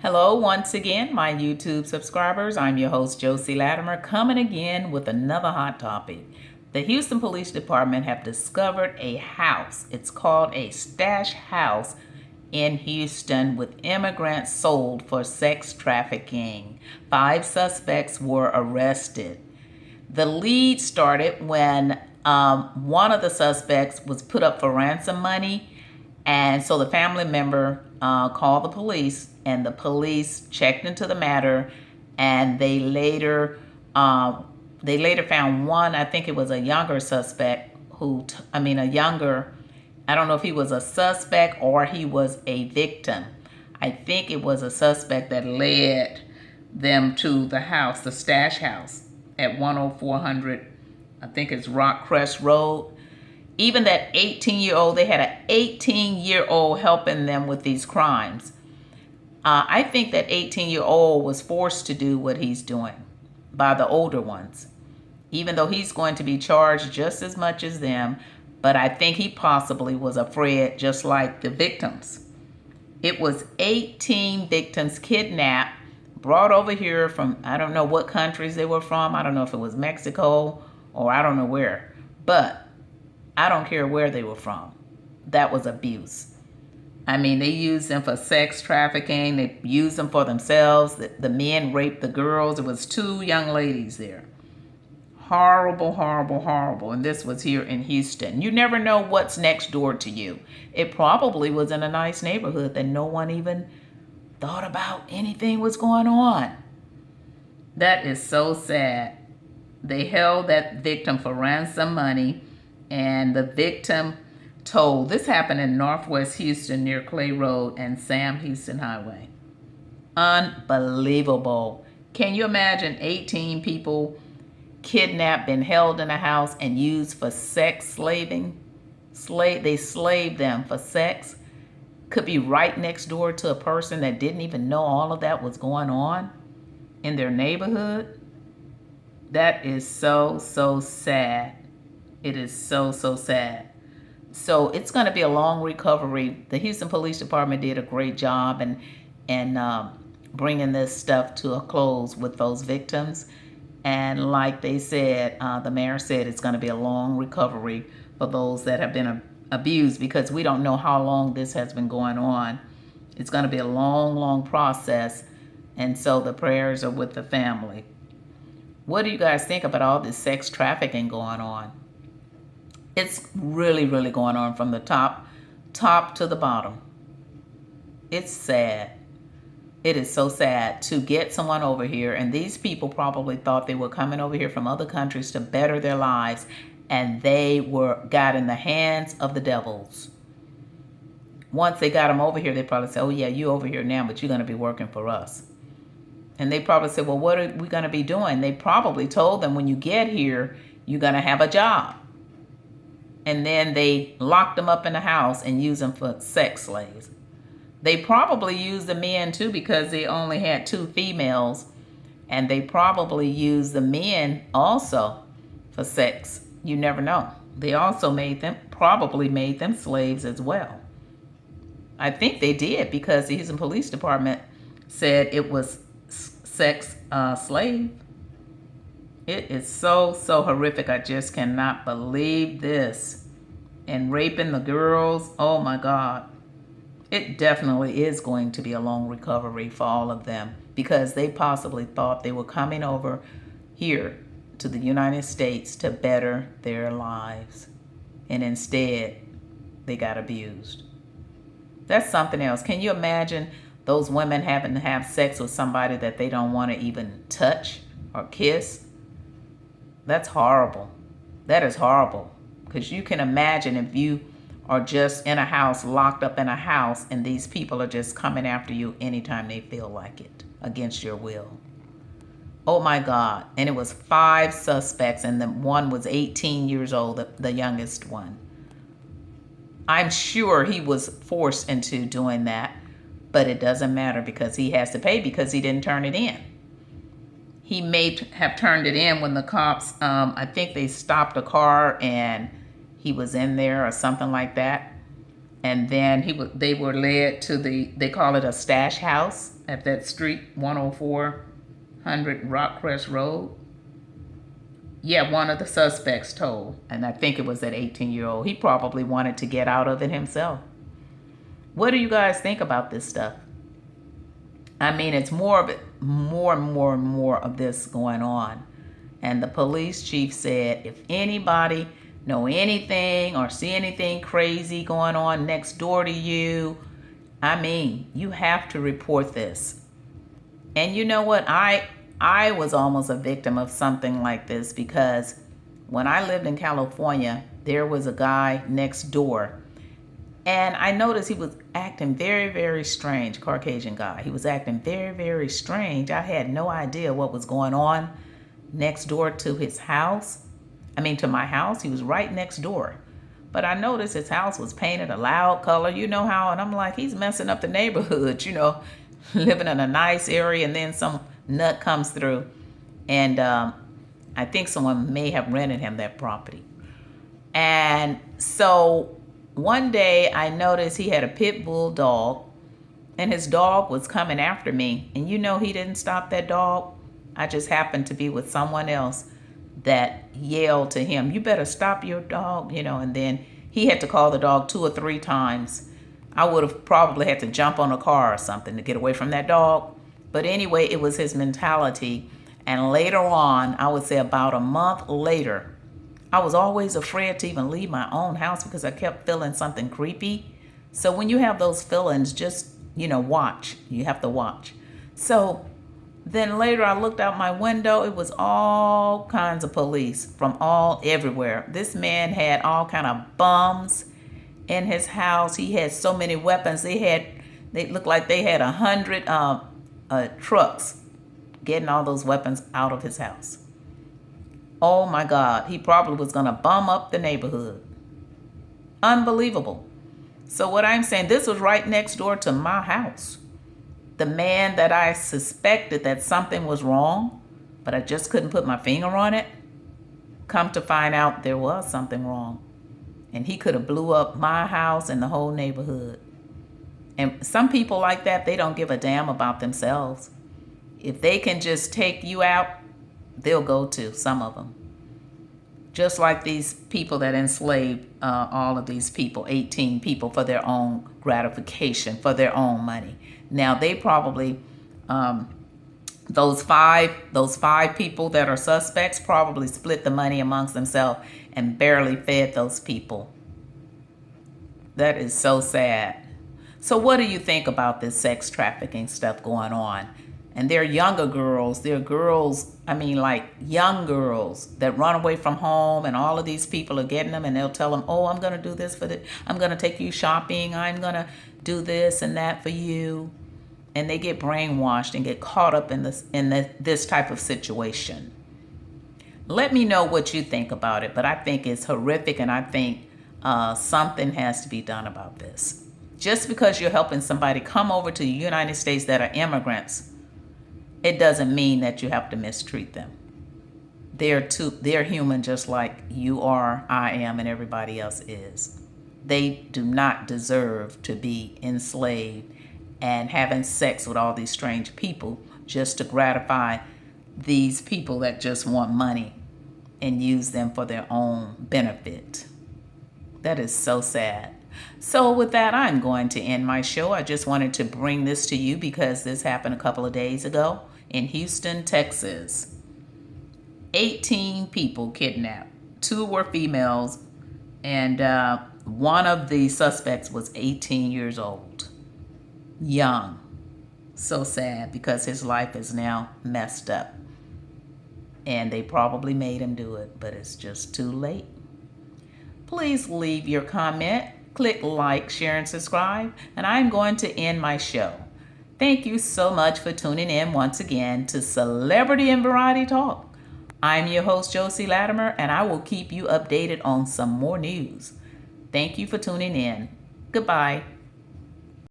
Hello, once again, my YouTube subscribers. I'm your host, Josie Latimer, coming again with another hot topic. The Houston Police Department have discovered a house. It's called a stash house in Houston with immigrants sold for sex trafficking. 5 suspects were arrested. The lead started when one of the suspects was put up for ransom money, and so the family member called the police, and the police checked into the matter, and they later found one. I think it was a younger suspect I don't know if he was a suspect or he was a victim. I think it was a suspect that led them to the house, the stash house at 10400, I think it's Rock Crest Road. Even that 18-year-old, they had an 18-year-old helping them with these crimes. I think that 18-year-old was forced to do what he's doing by the older ones, even though he's going to be charged just as much as them. But I think he possibly was afraid, just like the victims. It was 18 victims kidnapped, brought over here from, I don't know what countries they were from. I don't know if it was Mexico or I don't know where. But I don't care where they were from. That was abuse. I mean, they used them for sex trafficking. They used them for themselves. The men raped the girls. It was 2 young ladies there. Horrible, horrible, horrible. And this was here in Houston. You never know what's next door to you. It probably was in a nice neighborhood that no one even thought about anything was going on. That is so sad. They held that victim for ransom money, and the victim told, this happened in Northwest Houston near Clay Road and Sam Houston Highway. Unbelievable. Can you imagine 18 people kidnapped and held in a house and used for sex slaving? They slaved them for sex. Could be right next door to a person that didn't even know all of that was going on in their neighborhood. That is so, so sad. It is so, so sad. So it's going to be a long recovery. The Houston Police Department did a great job and bringing this stuff to a close with those victims. And like they said, the mayor said it's going to be a long recovery for those that have been abused, because we don't know how long this has been going on. It's going to be a long, long process. And so the prayers are with the family. What do you guys think about all this sex trafficking going on? It's really, really going on from the top to the bottom. It's sad. It is so sad to get someone over here, and these people probably thought they were coming over here from other countries to better their lives, and they got in the hands of the devils. Once they got them over here, they probably said, oh yeah, you over here now, but you're going to be working for us. And they probably said, well, what are we going to be doing? They probably told them, when you get here, you're going to have a job. And then they locked them up in the house and used them for sex slaves. They probably used the men too, because they only had 2 females. And they probably used the men also for sex. You never know. They also probably made them slaves as well. I think they did, because the Houston Police Department said it was sex slave. It is so, so horrific. I just cannot believe this. And raping the girls. Oh my God. It definitely is going to be a long recovery for all of them, because they possibly thought they were coming over here to the United States to better their lives. And instead, they got abused. That's something else. Can you imagine those women having to have sex with somebody that they don't want to even touch or kiss? That's horrible. That is horrible. Because you can imagine if you are just in a house, locked up in a house, and these people are just coming after you anytime they feel like it, against your will. Oh my God. And it was 5 suspects, and the one was 18 years old, the youngest one. I'm sure he was forced into doing that, but it doesn't matter, because he has to pay, because he didn't turn it in. He may have turned it in when the cops, I think they stopped a car and he was in there or something like that. And then they were led to they call it a stash house at that street, 10400 Rockcrest Road. Yeah, one of the suspects told, and I think it was that 18-year-old. He probably wanted to get out of it himself. What do you guys think about this stuff? I mean, it's more of it, more and more and more of this going on. And the police chief said, if anybody know anything or see anything crazy going on next door to you, I mean, you have to report this. And you know what? I was almost a victim of something like this, because when I lived in California, there was a guy next door. And I noticed he was acting very, very strange, Caucasian guy. He was acting very, very strange. I had no idea what was going on next door to his house. I mean, to my house. He was right next door. But I noticed his house was painted a loud color, you know how, and I'm like, he's messing up the neighborhood, living in a nice area, and then some nut comes through. And I think someone may have rented him that property. And so one day I noticed he had a pit bull dog, and his dog was coming after me. And he didn't stop that dog. I just happened to be with someone else that yelled to him, you better stop your dog, and then he had to call the dog 2 or 3 times. I would have probably had to jump on a car or something to get away from that dog. But anyway, it was his mentality. And later on, I would say about a month later, I was always afraid to even leave my own house because I kept feeling something creepy. So when you have those feelings, just, watch. You have to watch. So then later I looked out my window. It was all kinds of police from everywhere. This man had all kind of bums in his house. He had so many weapons. They looked like they had 100 trucks getting all those weapons out of his house. Oh my God, he probably was going to bum up the neighborhood. Unbelievable. So what I'm saying, this was right next door to my house. The man that I suspected that something was wrong, but I just couldn't put my finger on it, come to find out there was something wrong. And he could have blew up my house and the whole neighborhood. And some people like that, they don't give a damn about themselves. If they can just take you out, they'll go to, some of them. Just like these people that enslaved all of these people, 18 people, for their own gratification, for their own money. Now they probably, those five people that are suspects probably split the money amongst themselves and barely fed those people. That is so sad. So what do you think about this sex trafficking stuff going on? And they're younger girls. They're girls, like young girls that run away from home, and all of these people are getting them, and they'll tell them, oh, I'm going to do this for I'm going to take you shopping. I'm going to do this and that for you. And they get brainwashed and get caught up in this type of situation. Let me know what you think about it, but I think it's horrific, and I think something has to be done about this. Just because you're helping somebody come over to the United States that are immigrants, it doesn't mean that you have to mistreat them. They're human just like you are, I am, and everybody else is. They do not deserve to be enslaved and having sex with all these strange people just to gratify these people that just want money and use them for their own benefit. That is so sad. So with that, I'm going to end my show. I just wanted to bring this to you because this happened a couple of days ago in Houston, Texas. 18 people kidnapped. 2 were females, and one of the suspects was 18 years old. Young. So sad because his life is now messed up. And they probably made him do it, but it's just too late. Please leave your comment, click like, share, and subscribe, and I'm going to end my show. Thank you so much for tuning in once again to Celebrity and Variety Talk. I'm your host, Josie Latimer, and I will keep you updated on some more news. Thank you for tuning in. Goodbye.